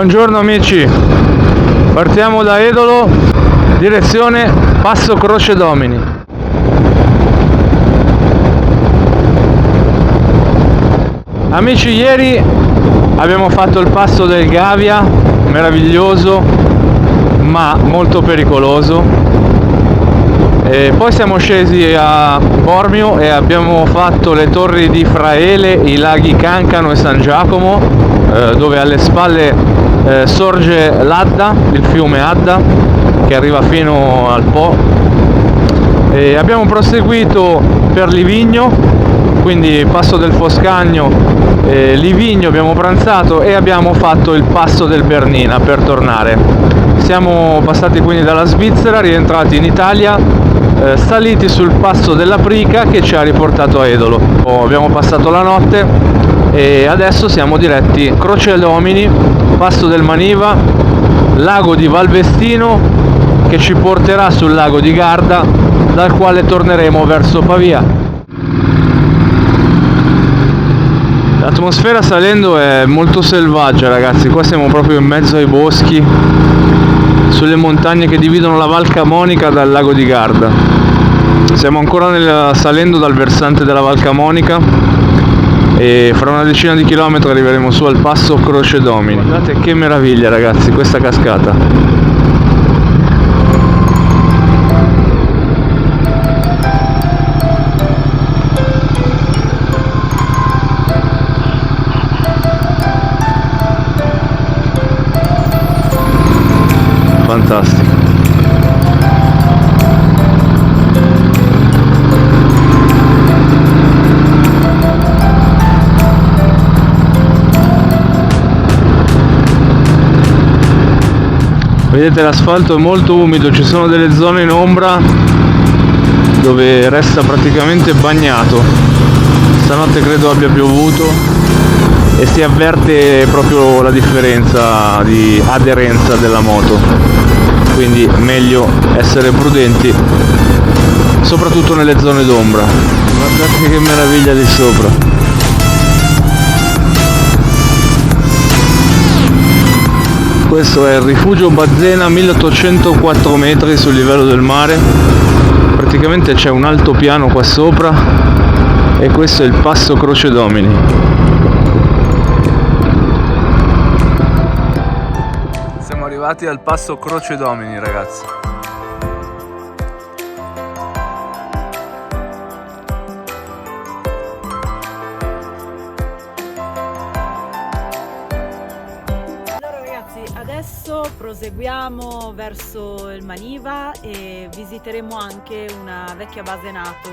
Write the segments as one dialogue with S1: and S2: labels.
S1: Buongiorno amici, partiamo da Edolo, direzione Passo Croce Domini. Amici, ieri abbiamo fatto il passo del Gavia, meraviglioso ma molto pericoloso. E poi siamo scesi a Bormio e abbiamo fatto le torri di Fraele, i laghi Cancano e San Giacomo, dove alle spalle sorge l'Adda, il fiume Adda, che arriva fino al Po. E abbiamo proseguito per Livigno, quindi Passo del Foscagno, Livigno, abbiamo pranzato e abbiamo fatto il Passo del Bernina per tornare. Siamo passati quindi dalla Svizzera, rientrati in Italia, saliti sul passo della Prica che ci ha riportato a Edolo. Abbiamo passato la notte e adesso siamo diretti Croce Domini, Passo del Maniva, lago di Valvestino che ci porterà sul lago di Garda, dal quale torneremo verso Pavia. L'atmosfera salendo è molto selvaggia, ragazzi, qua siamo proprio in mezzo ai boschi, sulle montagne che dividono la Val Camonica dal lago di Garda. Siamo ancora salendo dal versante della Val Camonica e fra una decina di chilometri arriveremo su al Passo Croce Domini. Guardate che meraviglia, ragazzi, questa cascata. Fantastico. Vedete, l'asfalto è molto umido, ci sono delle zone in ombra dove resta praticamente bagnato. Stanotte credo abbia piovuto e si avverte proprio la differenza di aderenza della moto, quindi meglio essere prudenti soprattutto nelle zone d'ombra. Guardate che meraviglia lì sopra. Questo è il rifugio Bazzena, 1804 metri sul livello del mare, praticamente c'è un altopiano qua sopra e questo è il Passo Croce Domini. Siamo arrivati al Passo Croce Domini, ragazzi.
S2: Adesso proseguiamo verso il Maniva e visiteremo anche una vecchia base NATO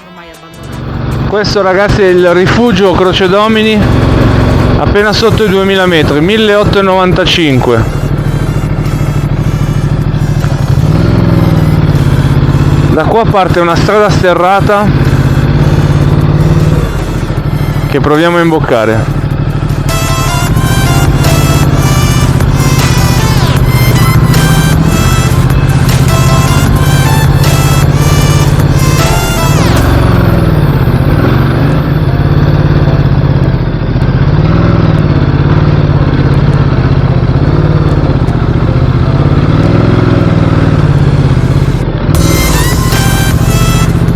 S2: ormai abbandonata.
S1: Questo, ragazzi, è il rifugio Croce Domini, appena sotto i 2000 metri, 1895. Da qua parte una strada sterrata che proviamo a imboccare.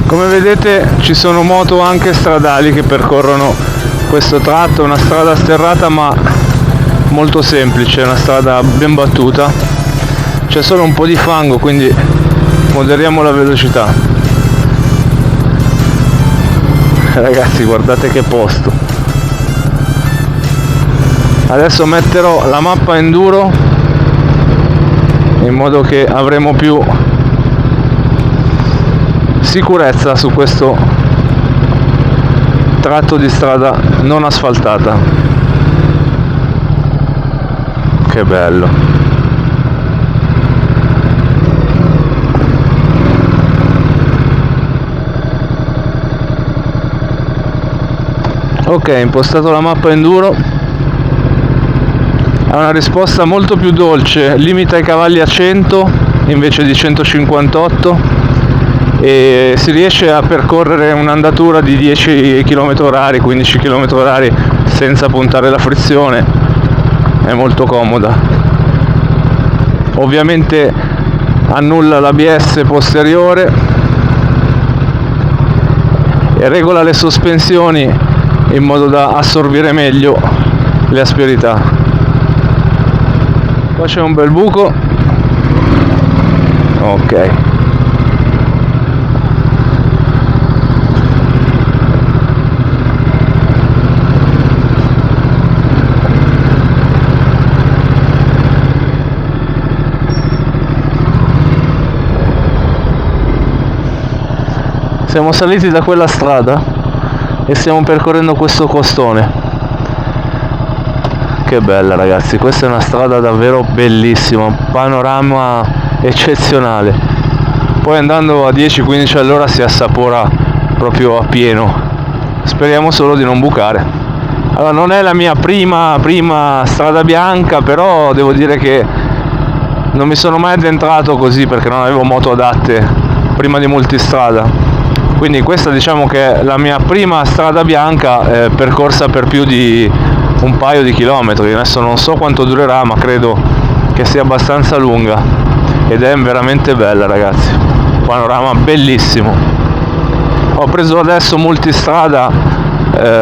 S1: Come vedete ci sono moto anche stradali che percorrono questo tratto, una strada sterrata ma molto semplice, una strada ben battuta, c'è solo un po' di fango quindi moderiamo la velocità. Ragazzi, guardate che posto. Adesso metterò la mappa enduro in modo che avremo più sicurezza su questo tratto di strada non asfaltata. Che bello. Ok, impostato la mappa enduro, ha una risposta molto più dolce, limita i cavalli a 100 invece di 158 e si riesce a percorrere un'andatura di 10 km/h, 15 km/h senza puntare la frizione. è molto comoda. Ovviamente annulla l'ABS posteriore e regola le sospensioni in modo da assorbire meglio le asperità. Qua c'è un bel buco, ok. Siamo saliti da quella strada e stiamo percorrendo questo costone. Che bella, ragazzi, questa è una strada davvero bellissima, un panorama eccezionale. Poi andando a 10-15 all'ora si assapora proprio a pieno. Speriamo solo di non bucare. Allora, non è la mia prima strada bianca, però devo dire che non mi sono mai addentrato così perché non avevo moto adatte prima di multistrada. Quindi questa diciamo che è la mia prima strada bianca percorsa per più di un paio di chilometri. Adesso non so quanto durerà, ma credo che sia abbastanza lunga ed è veramente bella, ragazzi. Panorama bellissimo. Ho preso adesso multistrada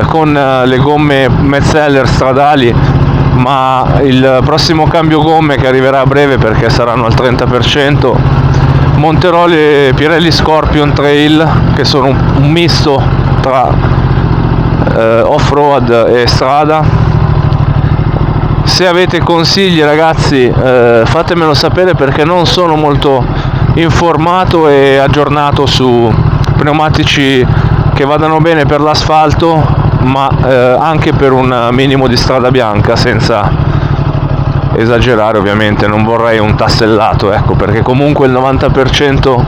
S1: con le gomme Metzeler stradali, ma il prossimo cambio gomme che arriverà a breve, perché saranno al 30%, monterò le Pirelli Scorpion Trail, che sono un misto tra off-road e strada. Se avete consigli, ragazzi, fatemelo sapere, perché non sono molto informato e aggiornato su pneumatici che vadano bene per l'asfalto, ma anche per un minimo di strada bianca, senza esagerare ovviamente. Non vorrei un tassellato, ecco, perché comunque il 90%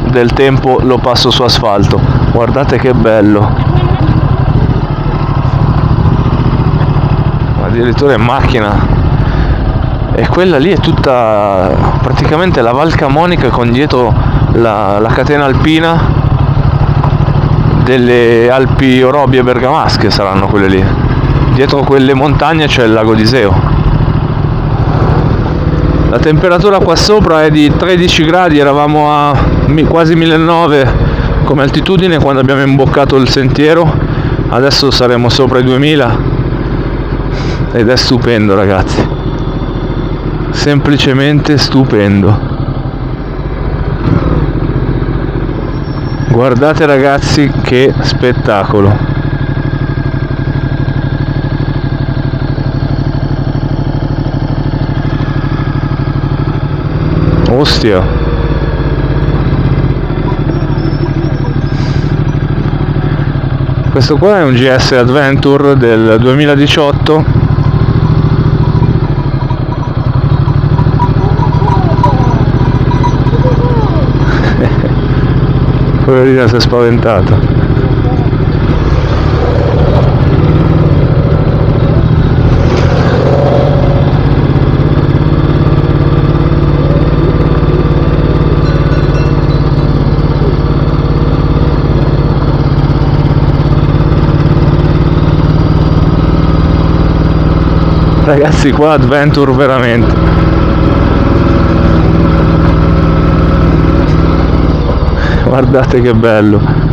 S1: del tempo lo passo su asfalto. Guardate che bello, addirittura in macchina. E quella lì è tutta praticamente la Val Camonica, con dietro la catena alpina delle Alpi Orobie Bergamasche, saranno quelle lì. Dietro quelle montagne c'è il lago d'Iseo. La temperatura qua sopra è di 13 gradi, eravamo a quasi 1900 come altitudine quando abbiamo imboccato il sentiero, adesso saremo sopra i 2000 ed è stupendo, ragazzi, semplicemente stupendo. Guardate, ragazzi, che spettacolo. Ostia. Questo qua è un GS Adventure del 2018. Poverina, si è spaventata. Ragazzi, qua Adventure veramente. Guardate che bello.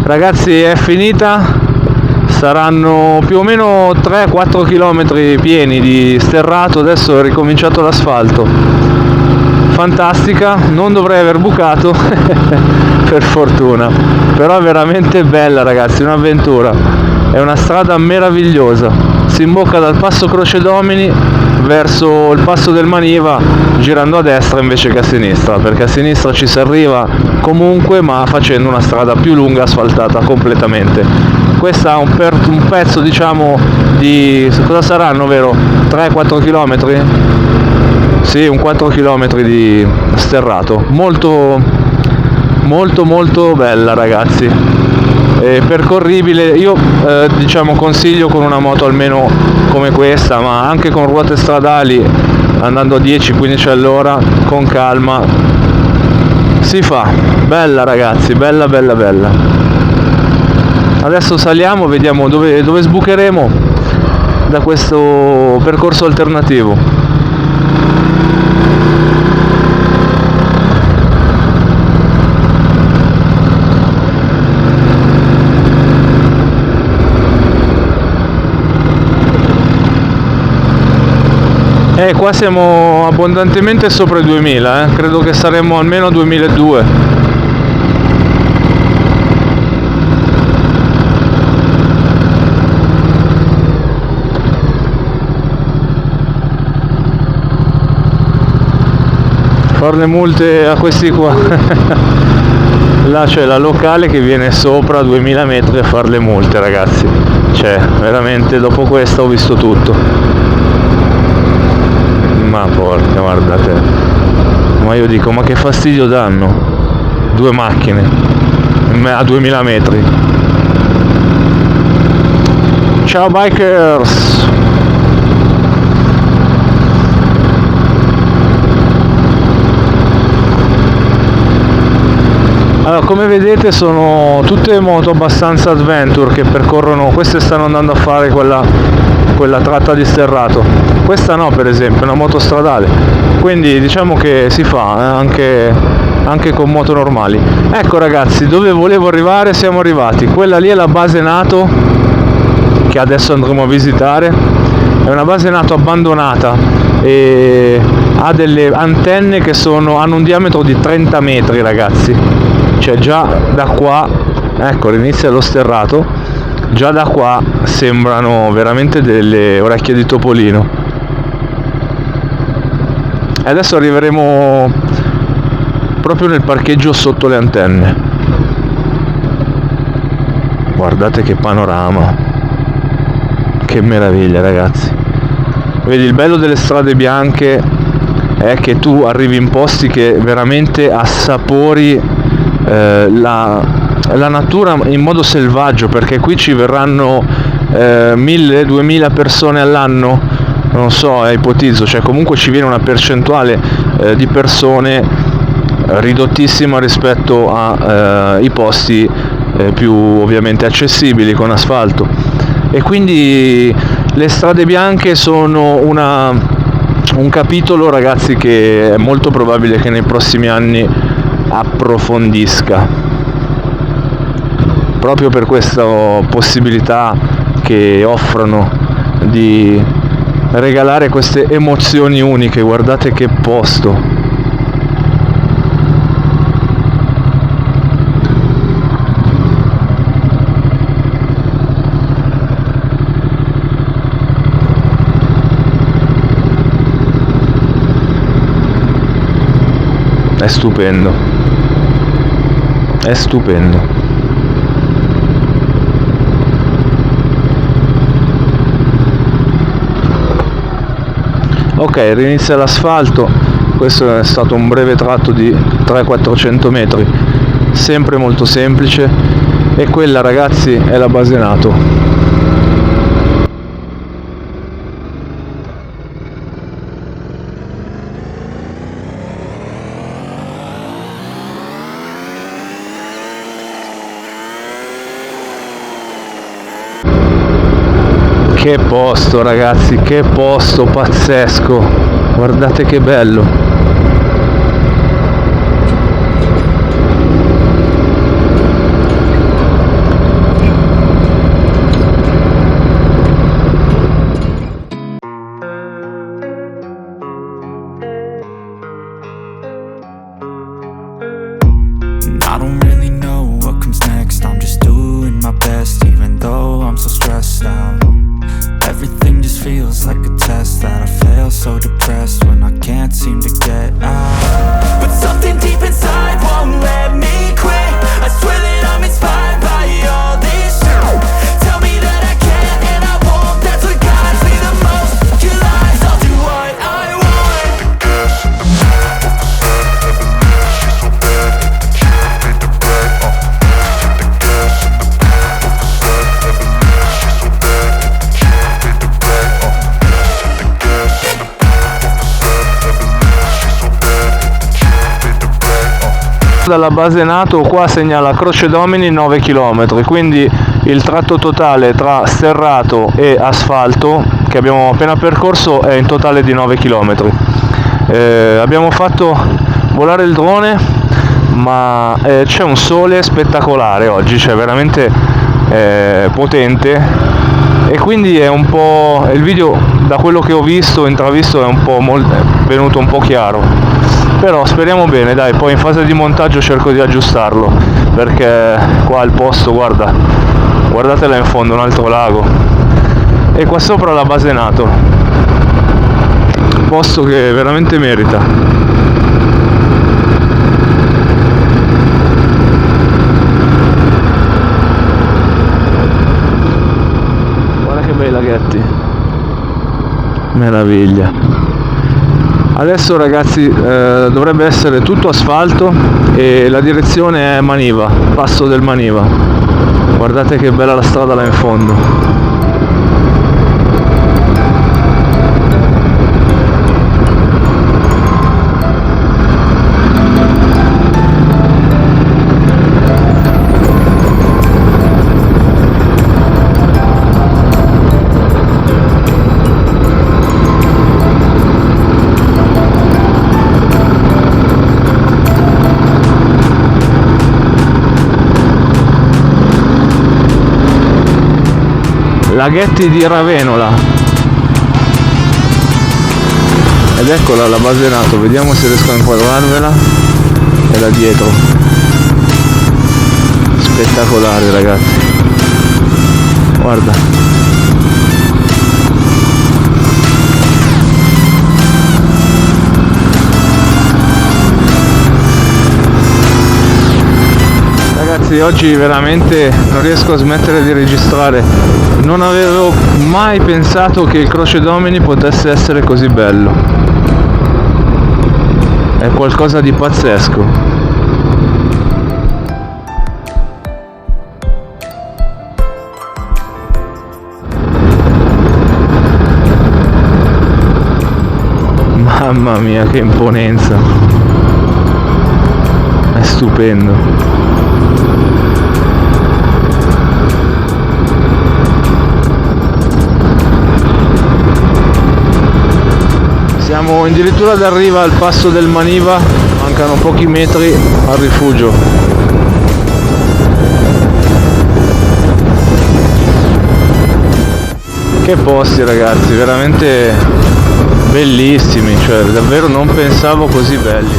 S1: Ragazzi, è finita, saranno più o meno 3-4 km pieni di sterrato, adesso è ricominciato l'asfalto. Fantastica, non dovrei aver bucato per fortuna, però è veramente bella, ragazzi, un'avventura. È una strada meravigliosa, si imbocca dal passo Croce Domini verso il passo del Maniva, girando a destra invece che a sinistra, perché a sinistra ci si arriva comunque, ma facendo una strada più lunga asfaltata completamente. Questa ha un pezzo, diciamo, di, cosa saranno, vero? 3-4 km? Sì, un 4 km di sterrato, molto molto molto bella, ragazzi, percorribile. Io diciamo consiglio con una moto almeno come questa, ma anche con ruote stradali, andando a 10-15 all'ora con calma si fa. Bella, ragazzi, bella bella bella. Adesso saliamo, vediamo dove sbucheremo da questo percorso alternativo. Qua siamo abbondantemente sopra i 2000, credo che saremo almeno a 2002. Far le multe a questi qua. Là c'è la locale che viene sopra 2000 metri a far le multe, ragazzi. Cioè, veramente dopo questa ho visto tutto. Ma porca, guardate, ma io dico, ma che fastidio danno 2 macchine a 2000 metri. Ciao bikers. Allora, come vedete sono tutte moto abbastanza adventure che percorrono. Queste stanno andando a fare quella tratta di sterrato, questa no, per esempio, è una moto stradale, quindi diciamo che si fa anche con moto normali. Ecco, ragazzi, dove volevo arrivare siamo arrivati. Quella lì è la base NATO che adesso andremo a visitare. È una base NATO abbandonata e ha delle antenne che hanno un diametro di 30 metri, ragazzi. Cioè già da qua, ecco, inizia lo sterrato. Già da qua sembrano veramente delle orecchie di topolino. E adesso arriveremo proprio nel parcheggio sotto le antenne. Guardate che panorama, che meraviglia, ragazzi. Vedi, il bello delle strade bianche è che tu arrivi in posti che veramente assapori la natura in modo selvaggio, perché qui ci verranno 1000-2000 persone all'anno, non so, ipotizzo, cioè comunque ci viene una percentuale di persone ridottissima rispetto ai posti più ovviamente accessibili con asfalto, e quindi le strade bianche sono un capitolo, ragazzi, che è molto probabile che nei prossimi anni approfondisca, proprio per questa possibilità che offrono di regalare queste emozioni uniche. Guardate che posto. È stupendo, è stupendo. Ok, rinizia l'asfalto. Questo è stato un breve tratto di 300-400 metri, sempre molto semplice, e quella, ragazzi, è la base NATO. Che posto, ragazzi, che posto pazzesco, guardate che bello.
S3: I don't really know what comes next, I'm just doing my best, even though I'm so stressed out. Everything just feels like a test that I fail, so depressed when I can't seem to get
S1: dalla base NATO qua segnala Croce Domini 9 km, quindi il tratto totale tra sterrato e asfalto che abbiamo appena percorso è in totale di 9 km. Abbiamo fatto volare il drone, ma c'è un sole spettacolare oggi, cioè veramente potente, e quindi è un po', il video da quello che ho visto, intravisto, è venuto un po' chiaro, però speriamo bene, dai, poi in fase di montaggio cerco di aggiustarlo, perché qua il posto, guardate là in fondo, un altro lago, e qua sopra la base NATO, posto che veramente merita. Guarda che bei laghetti, meraviglia. Adesso ragazzi dovrebbe essere tutto asfalto e la direzione è Maniva, passo del Maniva. Guardate che bella la strada là in fondo. Laghetti di Ravenola, ed eccola la base NATO, vediamo se riesco a inquadrarvela, è là dietro, spettacolare ragazzi, guarda. Oggi veramente non riesco a smettere di registrare, non avevo mai pensato che il Croce Domini potesse essere così bello, è qualcosa di pazzesco. Mamma mia che imponenza, è stupendo. Siamo addirittura d'arrivo al passo del Maniva, mancano pochi metri al rifugio. Che posti ragazzi, veramente bellissimi, cioè davvero non pensavo così belli.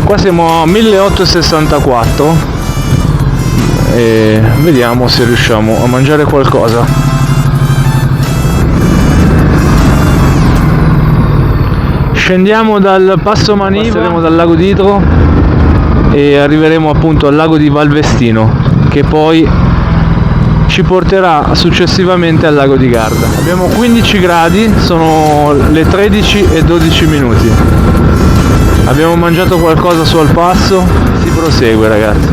S1: Qua siamo a 1864 e vediamo se riusciamo a mangiare qualcosa. Scendiamo dal passo Maniva, passeremo dal lago d'Idro e arriveremo appunto al lago di Valvestino, che poi ci porterà successivamente al lago di Garda. Abbiamo 15 gradi, sono le 13:12. Abbiamo mangiato qualcosa su al passo, si prosegue ragazzi.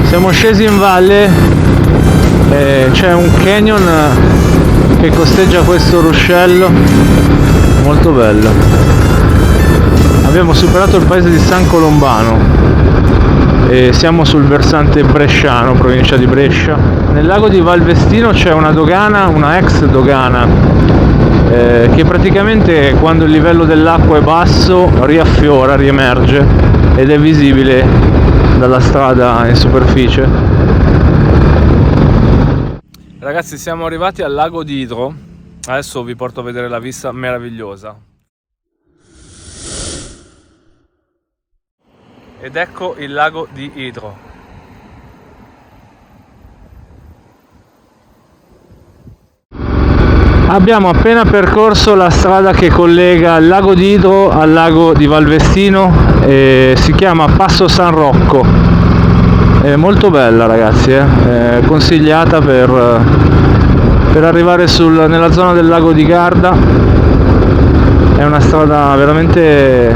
S1: Siamo scesi in valle, c'è un canyon che costeggia questo ruscello, molto bello. Abbiamo superato il paese di San Colombano e siamo sul versante bresciano, provincia di Brescia. Nel lago di Valvestino c'è una dogana, una ex dogana, che praticamente quando il livello dell'acqua è basso riaffiora, riemerge ed è visibile dalla strada in superficie. Ragazzi, siamo arrivati al lago di Idro, adesso vi porto a vedere la vista meravigliosa. Ed ecco il lago di Idro. Abbiamo appena percorso la strada che collega il lago di Idro al lago di Valvestino e si chiama Passo San Rocco. È molto bella ragazzi, consigliata per arrivare nella zona del lago di Garda. È una strada veramente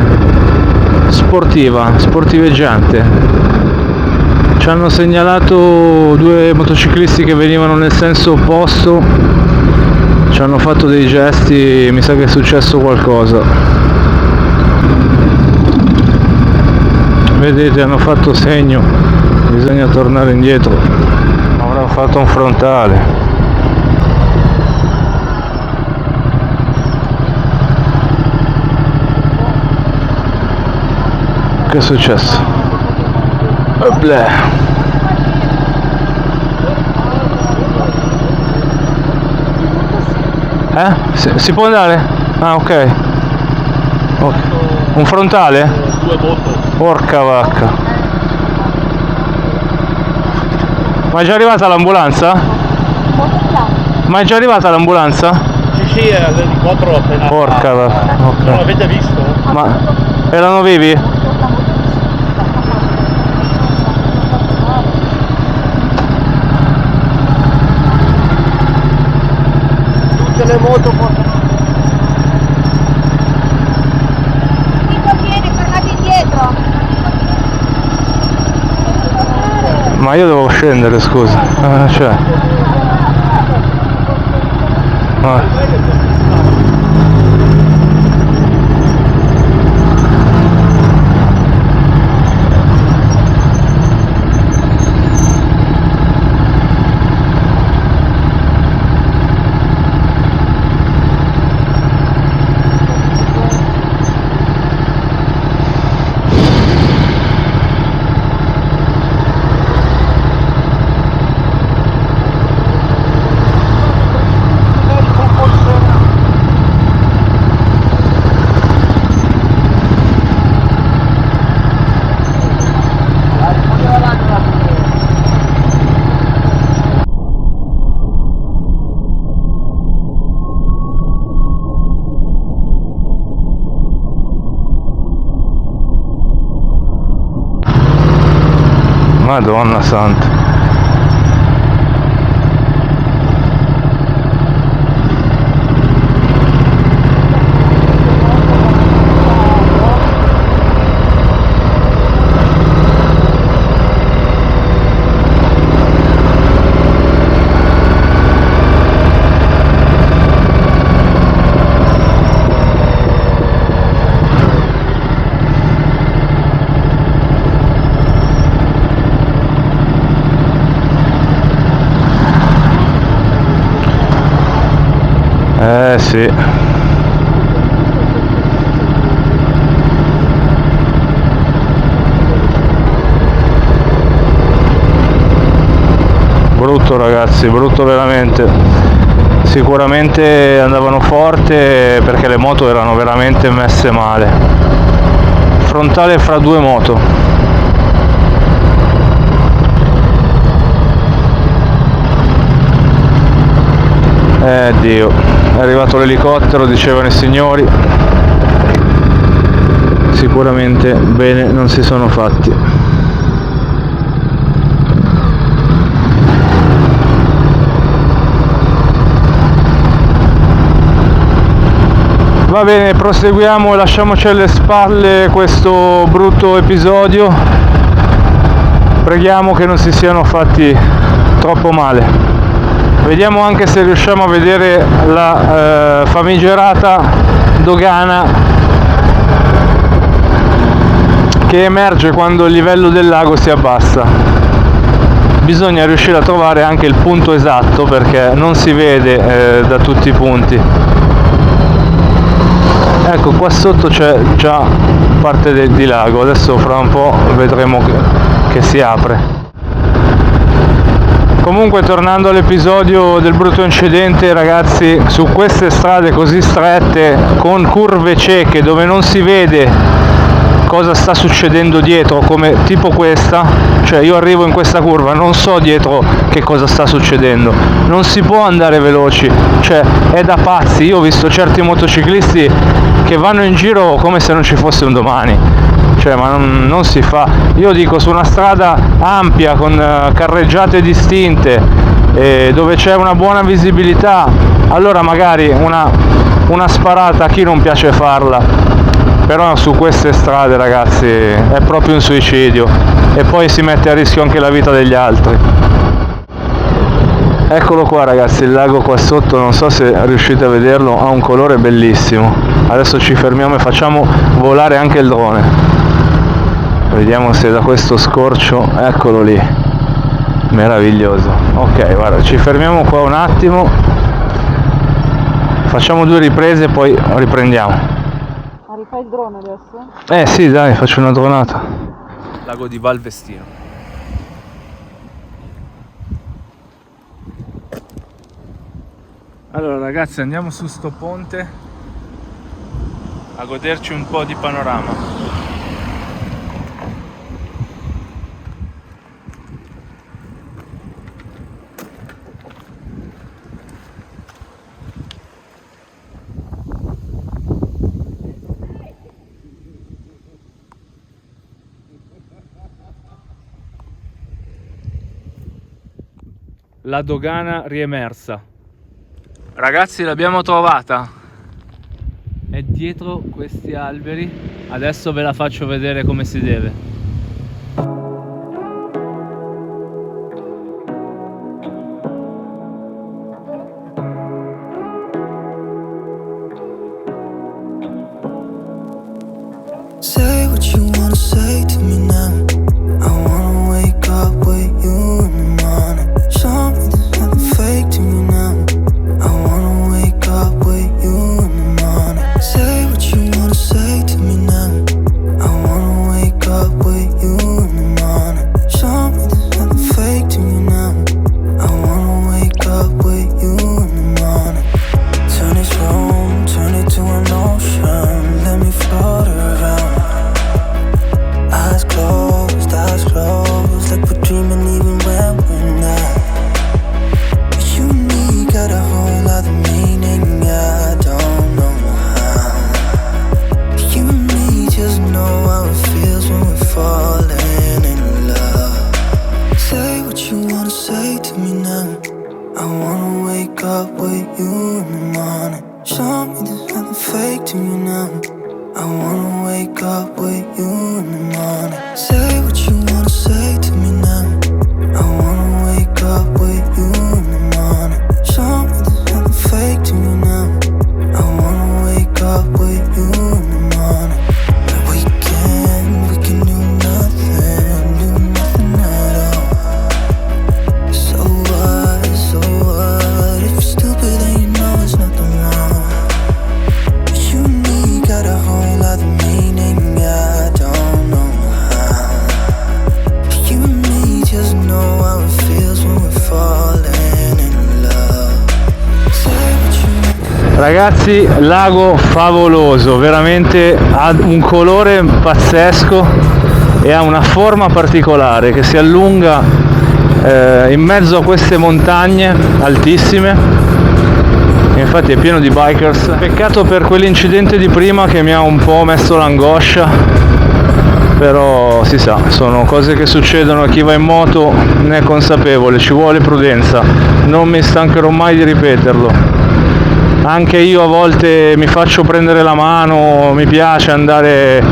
S1: sportiveggiante. Ci hanno segnalato due motociclisti che venivano nel senso opposto, ci hanno fatto dei gesti, mi sa che è successo qualcosa. vedete, hanno fatto segno, bisogna tornare indietro, avranno fatto un frontale. Che è successo? Opla. Si può andare? Ah, ok. Un frontale?
S4: 2 moto.
S1: Porca vacca. Ma è già arrivata l'ambulanza? Ma è già arrivata l'ambulanza?
S4: Sì, è l'elicottero appena.
S1: Porca vacca.
S4: Non
S1: Ok.
S4: l'avete visto?
S1: Ma erano vivi?
S4: Tutte le moto portano.
S1: Ma io devo scendere, scusa. Cioè. Madonna santa. Sì. Brutto ragazzi, brutto veramente. Sicuramente andavano forte perché le moto erano veramente messe male. Frontale fra 2 moto. Dio, è arrivato l'elicottero, dicevano i signori. Sicuramente bene non si sono fatti. Va bene, proseguiamo, lasciamoci alle spalle questo brutto episodio. Preghiamo che non si siano fatti troppo male. Vediamo anche se riusciamo a vedere la famigerata dogana che emerge quando il livello del lago si abbassa. Bisogna riuscire a trovare anche il punto esatto perché non si vede da tutti i punti. Ecco, qua sotto c'è già parte di lago, adesso fra un po' vedremo che si apre. Comunque, tornando all'episodio del brutto incidente, ragazzi, su queste strade così strette, con curve cieche dove non si vede cosa sta succedendo dietro, come tipo questa, cioè io arrivo in questa curva, non so dietro che cosa sta succedendo, non si può andare veloci, cioè è da pazzi. Io ho visto certi motociclisti che vanno in giro come se non ci fosse un domani. Cioè, ma non si fa. Io dico, su una strada ampia con carreggiate distinte dove c'è una buona visibilità, allora magari una sparata a chi non piace farla, però su queste strade, ragazzi, è proprio un suicidio e poi si mette a rischio anche la vita degli altri. Eccolo qua, ragazzi, il lago qua sotto, non so se riuscite a vederlo, ha un colore bellissimo. Adesso ci fermiamo e facciamo volare anche il drone. Vediamo se da questo scorcio, eccolo lì, meraviglioso. Ok, guarda, ci fermiamo qua un attimo, facciamo 2 riprese e poi riprendiamo.
S2: Ma rifai il drone adesso?
S1: Sì, dai, faccio una dronata. Lago di Valvestino. Allora ragazzi, andiamo su sto ponte a goderci un po' di panorama. La dogana riemersa. Ragazzi, l'abbiamo trovata. È dietro questi alberi. Adesso ve la faccio vedere come si deve.
S3: Say what you wanna say to me now. I wanna wake up with you in the morning. Show me there's nothing fake to me now. I wanna wake up with you in the morning. Say what you wanna say to me now. I wanna wake up with you in the morning. Show me there's nothing fake to me now. I wanna wake up with you in the morning. Turn this room, turn it to an ocean. Let me float around. Eyes closed, like we're dreaming even when we're not. You and me got a whole other meaning, I don't know how. You and me just know how it feels when we're falling in love. Say what you wanna say to me now. I wanna wake up with you in the morning. Show me there's nothing fake to me now. I wanna wake up with you in the morning. Say what you wanna say to me now. I wanna wake up with you in the morning. Show me there's nothing fake to me now. I wanna wake up with you in the morning. We can do nothing at all. So what? If you're stupid then you know there's nothing wrong. You and me got a whole other meaning, I don't know how. You and me just know how it feels when we're falling in love. Say what you.
S1: Ragazzi, lago favoloso, veramente ha un colore pazzesco e ha una forma particolare che si allunga in mezzo a queste montagne altissime. Infatti è pieno di bikers. Peccato per quell'incidente di prima che mi ha un po' messo l'angoscia, però si sa, sono cose che succedono a chi va in moto, ne è consapevole, ci vuole prudenza, non mi stancherò mai di ripeterlo. Anche io a volte mi faccio prendere la mano, mi piace andare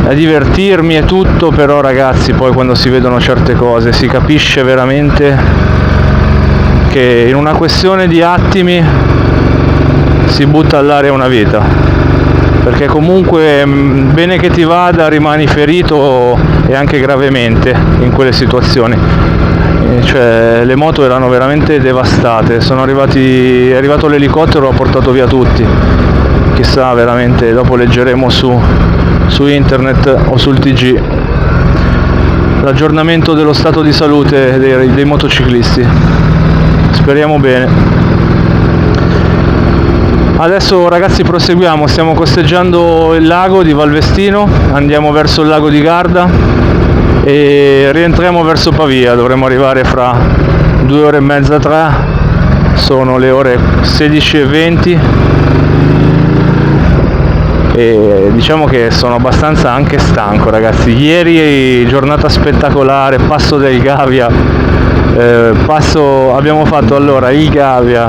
S1: a divertirmi e tutto, però ragazzi poi quando si vedono certe cose si capisce veramente che in una questione di attimi si butta all'aria una vita, perché comunque bene che ti vada rimani ferito e anche gravemente in quelle situazioni. Cioè le moto erano veramente devastate, è arrivato l'elicottero, ha portato via tutti. Chissà, veramente dopo leggeremo su internet o sul TG l'aggiornamento dello stato di salute dei motociclisti. Speriamo bene. Adesso ragazzi proseguiamo, stiamo costeggiando il lago di Valvestino, andiamo verso il lago di Garda e rientriamo verso Pavia. Dovremo arrivare fra 2 ore e mezza, 3, sono le ore 16:20 e diciamo che sono abbastanza anche stanco ragazzi. Ieri giornata spettacolare, passo del Gavia, abbiamo fatto allora il Gavia,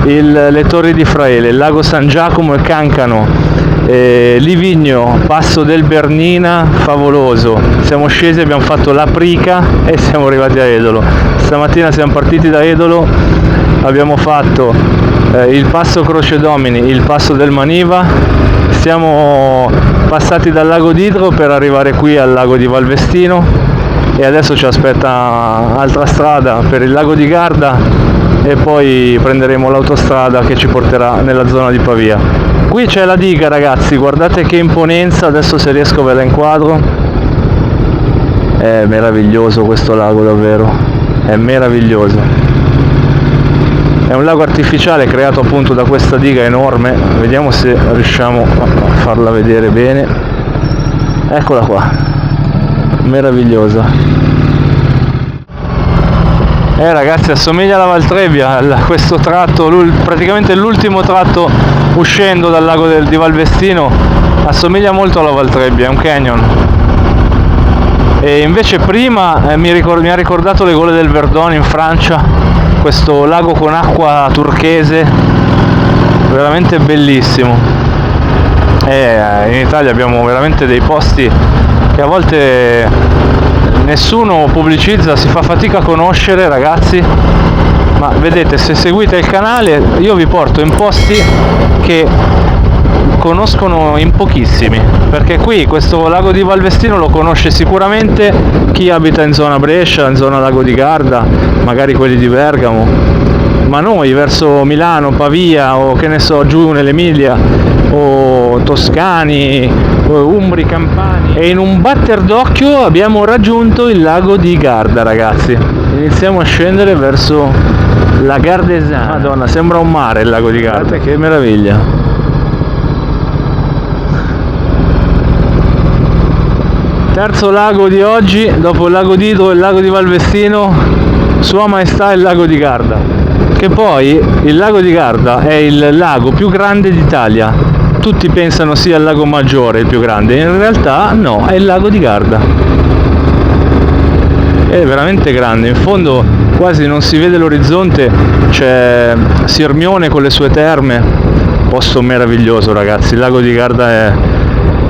S1: le Torri di Fraele, il lago San Giacomo e Cancano, Livigno, passo del Bernina, favoloso. Siamo scesi, abbiamo fatto la Prica e siamo arrivati a Edolo. Stamattina siamo partiti da Edolo, abbiamo fatto il passo Croce Domini, il passo del Maniva, stiamo passati dal lago d'Idro per arrivare qui al lago di Valvestino e adesso ci aspetta altra strada per il lago di Garda e poi prenderemo l'autostrada che ci porterà nella zona di Pavia. Qui c'è la diga, ragazzi, guardate che imponenza, adesso se riesco ve la inquadro. È meraviglioso questo lago, davvero, è meraviglioso. È un lago artificiale creato appunto da questa diga enorme, vediamo se riusciamo a farla vedere bene. Eccola qua, meravigliosa. Ragazzi, assomiglia alla Valtrebbia questo tratto, praticamente l'ultimo tratto uscendo dal lago di Valvestino assomiglia molto alla Valtrebbia, è un canyon. E invece prima mi ha ricordato le gole del Verdon in Francia, questo lago con acqua turchese, veramente bellissimo. In Italia abbiamo veramente dei posti che a volte nessuno pubblicizza, si fa fatica a conoscere, ragazzi, ma vedete, se seguite il canale io vi porto in posti che conoscono in pochissimi, perché qui questo lago di Valvestino lo conosce sicuramente chi abita in zona Brescia, in zona lago di Garda, magari quelli di Bergamo, ma noi verso Milano, Pavia o che ne so, giù nell'Emilia o toscani, umbri, campani, e in un batter d'occhio abbiamo raggiunto il lago di Garda, ragazzi. Iniziamo a scendere verso la Gardesana. Madonna, sembra un mare il lago di Garda, che meraviglia. Terzo lago di oggi, dopo il lago d'Idro e il lago di Valvestino, Sua Maestà il lago di Garda, che poi il lago di Garda è il lago più grande d'Italia. Tutti pensano sia il lago Maggiore il più grande, in realtà no, è il lago di Garda. È veramente grande, in fondo quasi non si vede l'orizzonte, c'è Sirmione con le sue terme, posto meraviglioso, ragazzi. Il lago di Garda è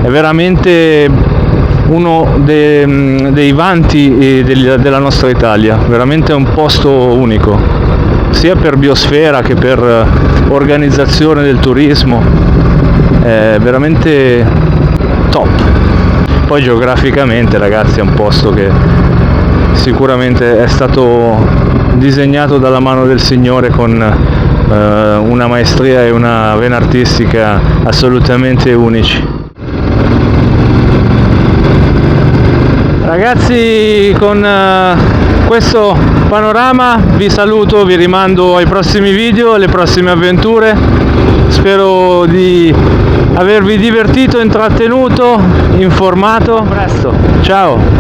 S1: veramente uno dei vanti della nostra Italia, veramente è un posto unico, sia per biosfera che per organizzazione del turismo. È veramente top. Poi geograficamente, ragazzi, è un posto che sicuramente è stato disegnato dalla mano del Signore con una maestria e una vena artistica assolutamente unici. Ragazzi, con questo panorama vi saluto, vi rimando ai prossimi video, alle prossime avventure. Spero di avervi divertito, intrattenuto, informato. A presto, ciao!